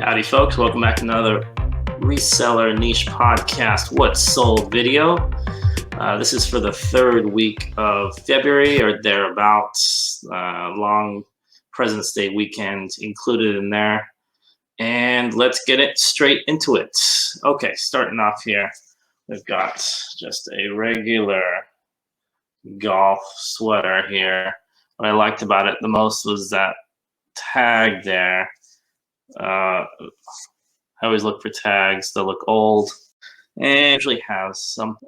Howdy folks, welcome back to another Reseller Niche Podcast What's Sold video. This is for the third week of February or thereabouts. Long President's Day weekend included in there. And let's get it straight into it. Okay, starting off here, we've got just a regular golf sweater here. What I liked about it the most was that tag there. I always look for tags that look old and usually have some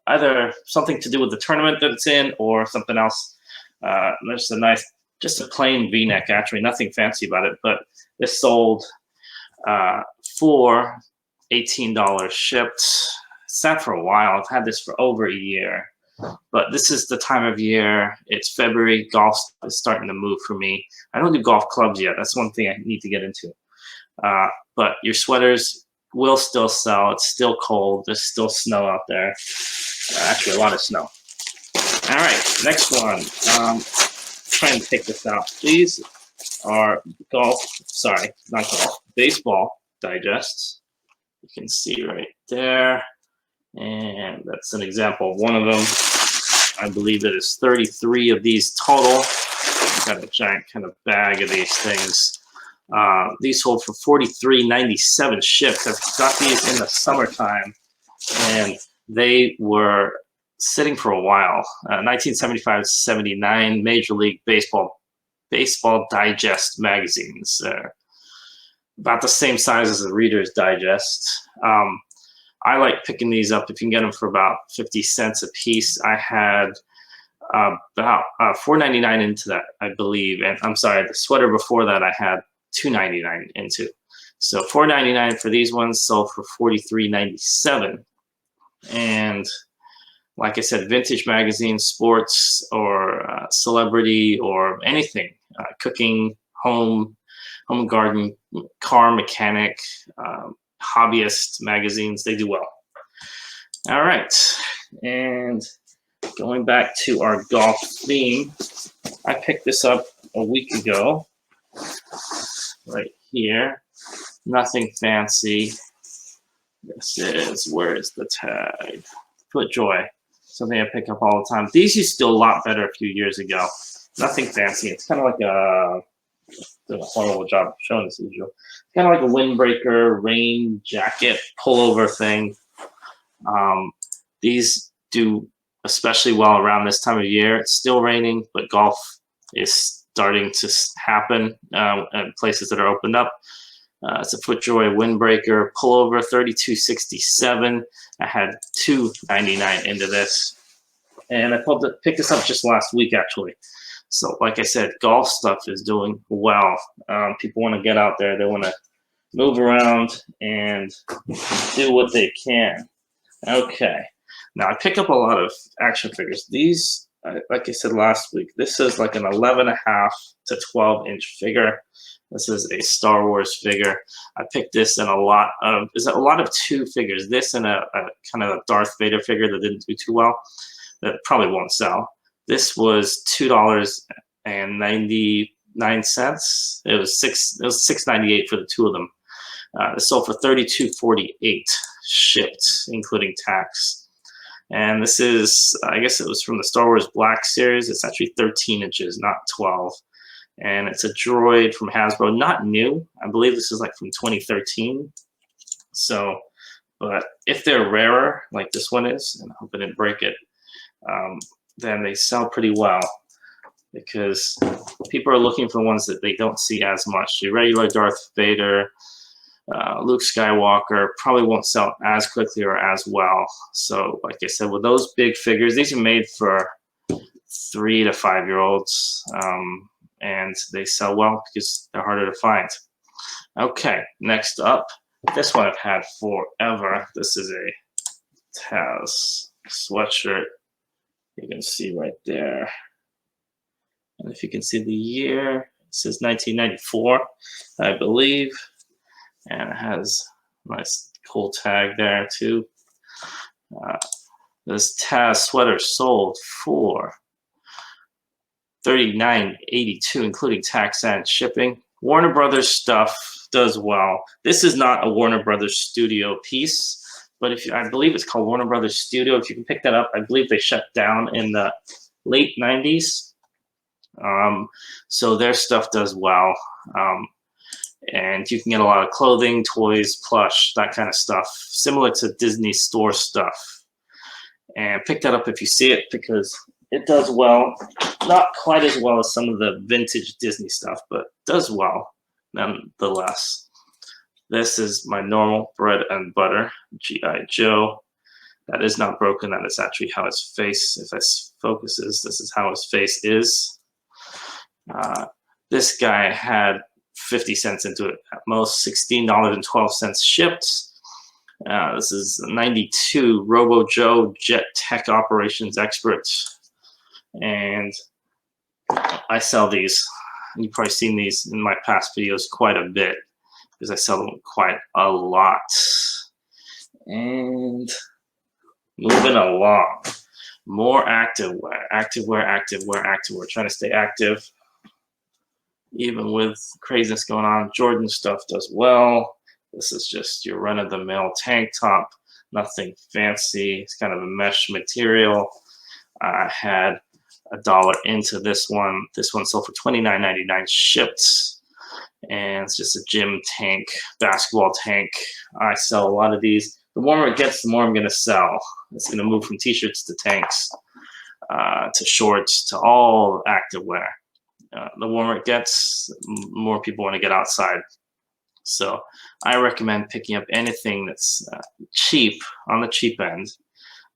either something to do with the tournament that it's in or something else. There's a nice, just a plain V-neck, actually, nothing fancy about it, but this sold for $18 shipped. Sat for a while. I've had this for over a year. But this is the time of year. It's February. Golf is starting to move for me. I don't do golf clubs yet. That's one thing I need to get into. But your sweaters will still sell. It's still cold. There's still snow out there. Actually, a lot of snow. All right, next one. Trying to pick this out. These are baseball digests. You can see right there. And that's an example of one of them. I believe it is 33 of these total. I've got a giant kind of bag of these things. These sold for $43.97 shipped. I've got these in the summertime, and they were sitting for a while. 1975-79 Major League Baseball Digest magazines. About the same size as the Reader's Digest. I like picking these up if you can get them for about 50 cents a piece. I had about $4.99 into that, I believe. And I'm sorry, the sweater before that I had $2.99 into. So $4.99 for these ones, sold for $43.97. And like I said, vintage magazines, sports, or celebrity, or anything, cooking, home and garden, car mechanic, hobbyist magazines, they do well. All right, and going back to our golf theme, I picked this up a week ago, right here. Nothing fancy. This is, where is the tag? FootJoy, something I pick up all the time. These used to do a lot better a few years ago. Nothing fancy. It's kind of like did a horrible job of showing this visual. It's kind of like a windbreaker, rain jacket, pullover thing. These do especially well around this time of year. It's still raining, but golf is starting to happen at places that are opened up. It's a FootJoy windbreaker pullover, $32.67. I had $2.99 into this, and I picked this up just last week, actually. So, like I said, golf stuff is doing well. People want to get out there. They want to move around and do what they can. Okay. Now, I pick up a lot of action figures. These, like I said last week, this is like an 11.5 to 12-inch figure. This is a Star Wars figure. I picked this in a lot of two figures. This and a kind of a Darth Vader figure that didn't do too well, that probably won't sell. This was $2.99. It was $6.98 for the two of them. It sold for $32.48 shipped, including tax. And this is, I guess it was from the Star Wars Black series. It's actually 13 inches, not 12. And it's a droid from Hasbro, not new. I believe this is like from 2013. So, but if they're rarer, like this one is, and I hope I didn't break it, then they sell pretty well, because people are looking for ones that they don't see as much. Your regular Darth Vader, Luke Skywalker probably won't sell as quickly or as well. So like I said, with those big figures, these are made for 3 to 5-year-olds, and they sell well because they're harder to find. Okay, next up, this one I've had forever. This is a Tas Sweatshirt. You can see right there. And if you can see the year, it says 1994, I believe. And it has a nice cool tag there too. This Tas sweater sold for $39.82, including tax and shipping. Warner Brothers stuff does well. This is not a Warner Brothers Studio piece, but I believe it's called Warner Brothers Studio. If you can pick that up, I believe they shut down in the late 90s. So their stuff does well. And you can get a lot of clothing, toys, plush, that kind of stuff, similar to Disney store stuff. And pick that up if you see it, because it does well. Not quite as well as some of the vintage Disney stuff, but does well nonetheless. This is my normal bread and butter, G.I. Joe. That is not broken. That is actually how his face, if this focuses, this is how his face is. This guy had 50 cents into it at most, $16.12 shipped. This is 92 Robo Joe Jet Tech Operations Expert. And I sell these. You've probably seen these in my past videos quite a bit because I sell them quite a lot. And moving along, more activewear, activewear. Trying to stay active. Even with craziness going on, Jordan stuff does well. This is just your run-of-the-mill tank top, nothing fancy. It's kind of a mesh material. I had $1 into this one. This one sold for $29.99 shipped. And it's just a gym tank, basketball tank. I sell a lot of these. The warmer it gets, the more I'm going to sell. It's going to move from t-shirts to tanks, to shorts, to all activewear. The warmer it gets, the more people want to get outside. So I recommend picking up anything that's cheap, on the cheap end,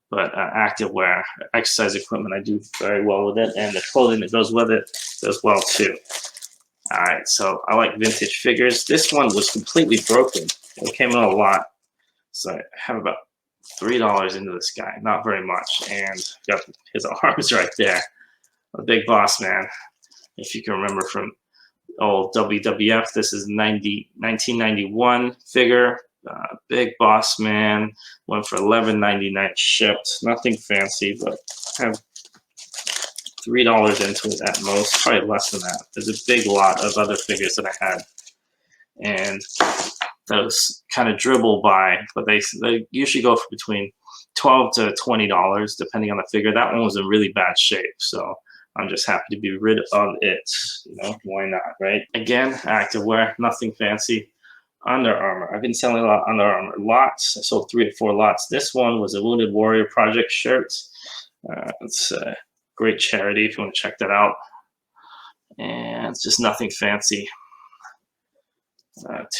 but activewear, exercise equipment, I do very well with it, and the clothing that goes with it does well too. All right, so I like vintage figures. This one was completely broken. It came in a lot, so I have about $3 into this guy, not very much, and got his arms right there. A big boss man. If you can remember from old WWF, this is 1991 figure. Big boss man. Went for $11.99 shipped. Nothing fancy, but I have $3 into it at most. Probably less than that. There's a big lot of other figures that I had. And those kind of dribble by, but they usually go for between $12 to $20, depending on the figure. That one was in really bad shape, so I'm just happy to be rid of it. You know, why not, right? Again, activewear, nothing fancy. Under Armour. I've been selling a lot of Under Armour lots. I sold 3 or 4 lots. This one was a Wounded Warrior Project shirt. It's a great charity if you want to check that out. And it's just nothing fancy.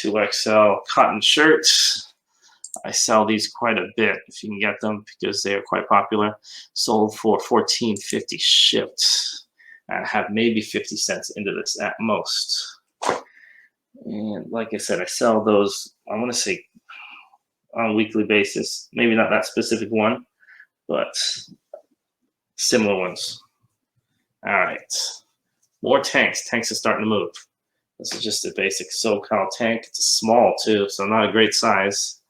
2XL cotton shirts. I sell these quite a bit if you can get them because they are quite popular. Sold for $14.50 shipped. I have maybe 50 cents into this at most. And like I said, I sell those, I want to say, on a weekly basis. Maybe not that specific one, but similar ones. All right. More tanks. Tanks are starting to move. This is just a basic SoCal tank. It's small too, so not a great size.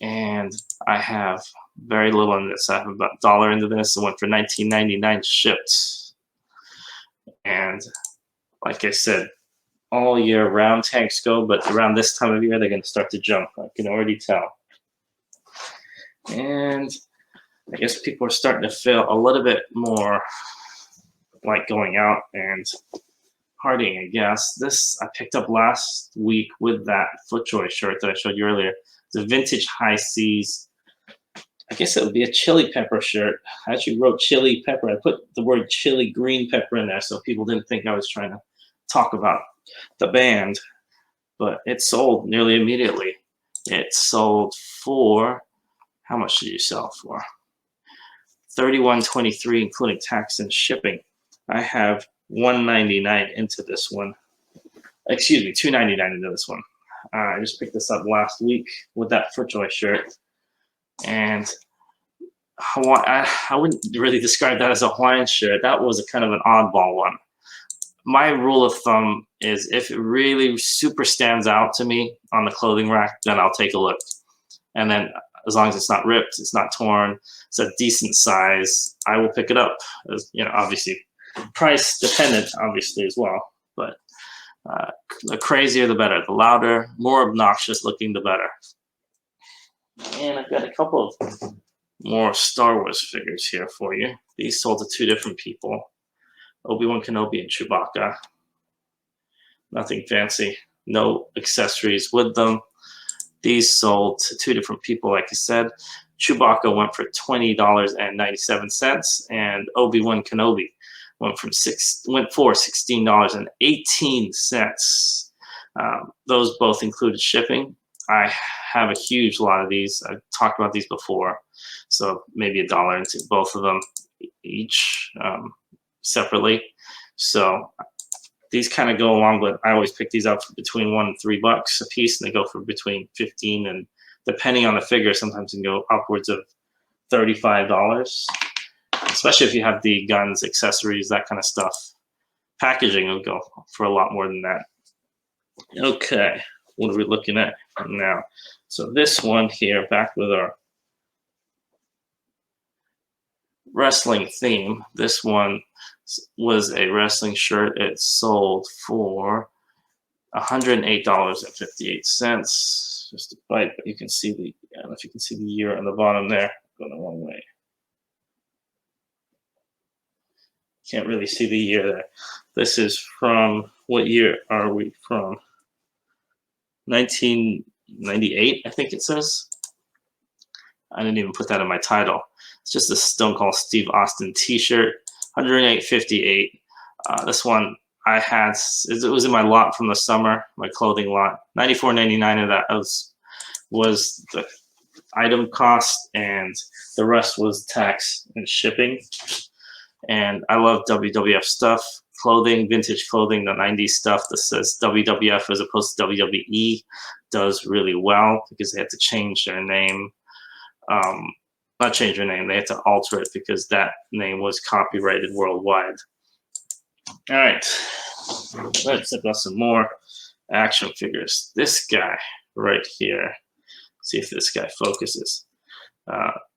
And I have very little in this. I have about $1 into this. It went for $19.99 shipped. And like I said, all year round tanks go, but around this time of year, they're going to start to jump. I can already tell. And I guess people are starting to feel a little bit more like going out and partying, I guess. This I picked up last week with that FootJoy shirt that I showed you earlier. It's a vintage high seas. I guess it would be a chili pepper shirt. I actually wrote chili pepper. I put the word chili green pepper in there so people didn't think I was trying to talk about the band, but it sold nearly immediately. It sold for, how much did you sell for? $31.23, including tax and shipping. I have $1.99 into this one. Excuse me, $2.99 into this one. I just picked this up last week with that FootJoy shirt, and I wouldn't really describe that as a Hawaiian shirt. That was a kind of an oddball one. My rule of thumb is if it really super stands out to me on the clothing rack, then I'll take a look. And then as long as it's not ripped, it's not torn, it's a decent size, I will pick it up. As, you know, obviously price dependent, obviously as well. But The crazier, the better. The louder, more obnoxious looking, the better. And I've got a couple of more Star Wars figures here for you. These sold to 2 different people. Obi-Wan Kenobi and Chewbacca. Nothing fancy. No accessories with them. These sold to 2 different people, like I said. Chewbacca went for $20.97, and Obi-Wan Kenobi went for $16.18. Those both included shipping. I have a huge lot of these. I've talked about these before, so maybe $1 into both of them each separately. So these kind of go along with, I always pick these up for between $1 and $3 a piece, and they go for between 15 and, depending on the figure, sometimes can go upwards of $35, especially if you have the guns, accessories, that kind of stuff. Packaging will go for a lot more than that. Okay, what are we looking at now? So this one here, back with our wrestling theme. This one was a wrestling shirt. It sold for $108.58. Just a bite, but you can see the, I don't know if you can see the year on the bottom there. Going the wrong way. Can't really see the year there. This is from, what year are we from? 1998, I think it says. I didn't even put that in my title. It's just a Stone Cold Steve Austin t-shirt, $108.58. This one I had, it was in my lot from the summer, my clothing lot. $94.99 of that was the item cost, and the rest was tax and shipping. And I love WWF stuff, clothing, vintage clothing, the 90s stuff that says WWF as opposed to WWE does really well, because they had to change their name. Not change their name, they had to alter it because that name was copyrighted worldwide. All right, let's look at some more action figures. This guy right here, see if this guy focuses.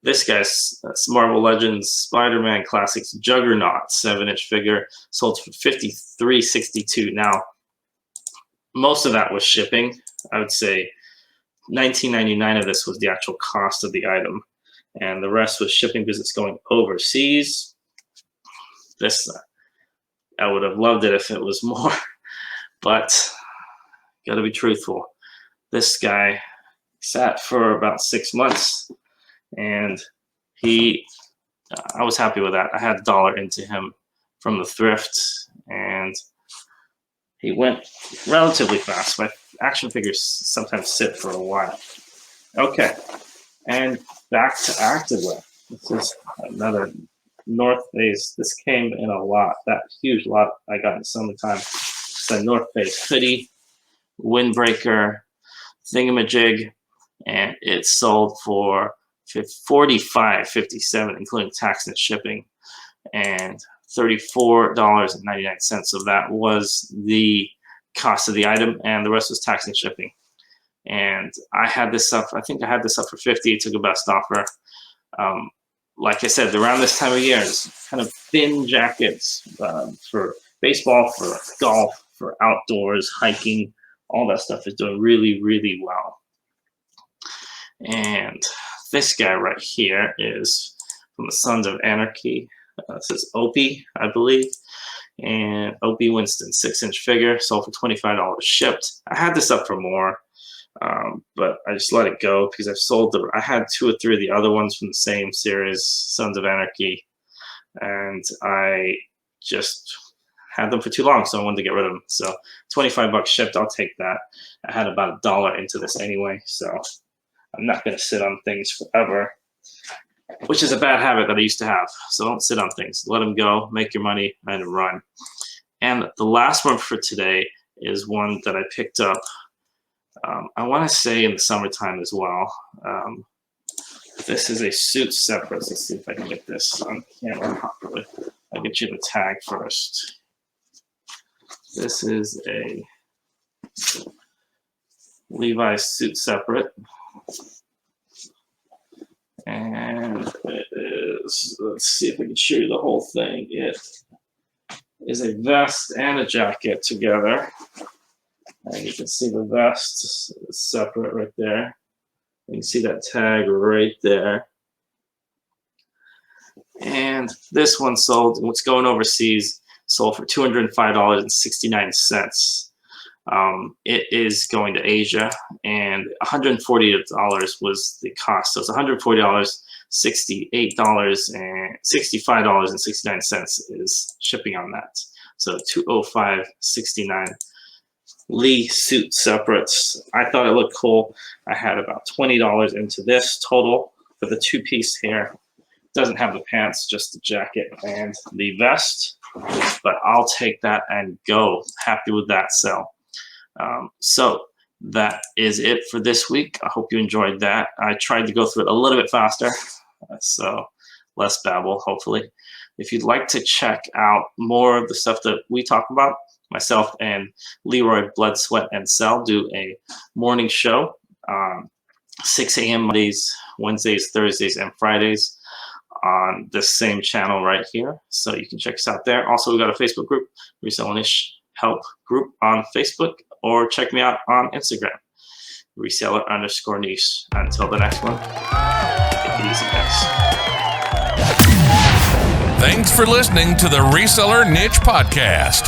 This guy's Marvel Legends Spider-Man Classics Juggernaut 7-inch figure, sold for $53.62. Now, most of that was shipping. I would say $19.99 of this was the actual cost of the item, and the rest was shipping because it's going overseas. This, I would have loved it if it was more, but gotta be truthful. This guy sat for about 6 months, and I was happy with that. I had $1 into him from the thrift, and he went relatively fast. My action figures sometimes sit for a while. Okay, and back to activewear. This is another North Face. This came in a lot, that huge lot I got in summertime. It's a North Face hoodie, windbreaker, thingamajig, and it sold for $45.57, including tax and shipping, and $34.99 of that was the cost of the item, and the rest was tax and shipping. And I had this up, I think I had this up for $50. It took a best offer. Like I said, around this time of year, it's kind of thin jackets for baseball, for golf, for outdoors, hiking, all that stuff is doing really, really well. And this guy right here is from the Sons of Anarchy. This is Opie, I believe. And Opie Winston, 6-inch figure, sold for $25 shipped. I had this up for more, but I just let it go because I've sold I had 2 or 3 of the other ones from the same series, Sons of Anarchy, and I just had them for too long, so I wanted to get rid of them. So $25 shipped, I'll take that. I had about $1 into this anyway, so I'm not going to sit on things forever, which is a bad habit that I used to have. So don't sit on things. Let them go, make your money, and run. And the last one for today is one that I picked up, I want to say in the summertime as well. This is a suit separate. Let's see if I can get this on camera. I'll get you the tag first. This is a Levi's suit separate. And it is, let's see if I can show you the whole thing. It is a vest and a jacket together. And you can see the vest is separate right there. You can see that tag right there. And this one sold, what's going overseas, sold for $205.69. It is going to Asia, and $140 was the cost. So it's $140, $65.69 is shipping on that. So $205.69. Lee suit separates. I thought it looked cool. I had about $20 into this total for the two-piece here. Doesn't have the pants, just the jacket and the vest, but I'll take that and go. Happy with that sell. So that is it for this week. I hope you enjoyed that. I tried to go through it a little bit faster, so less babble, hopefully. If you'd like to check out more of the stuff that we talk about, myself and Leroy Blood, Sweat, and Sell do a morning show, 6 a.m. Mondays, Wednesdays, Thursdays, and Fridays on this same channel right here. So you can check us out there. Also, we've got a Facebook group, Reseller Niche Help Group on Facebook, or check me out on Instagram, Reseller_niche. Until the next one, take it easy, guys. Thanks for listening to the Reseller Niche Podcast.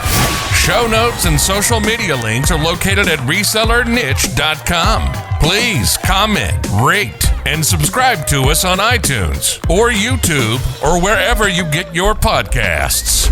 Show notes and social media links are located at resellerniche.com. Please comment, rate, and subscribe to us on iTunes or YouTube or wherever you get your podcasts.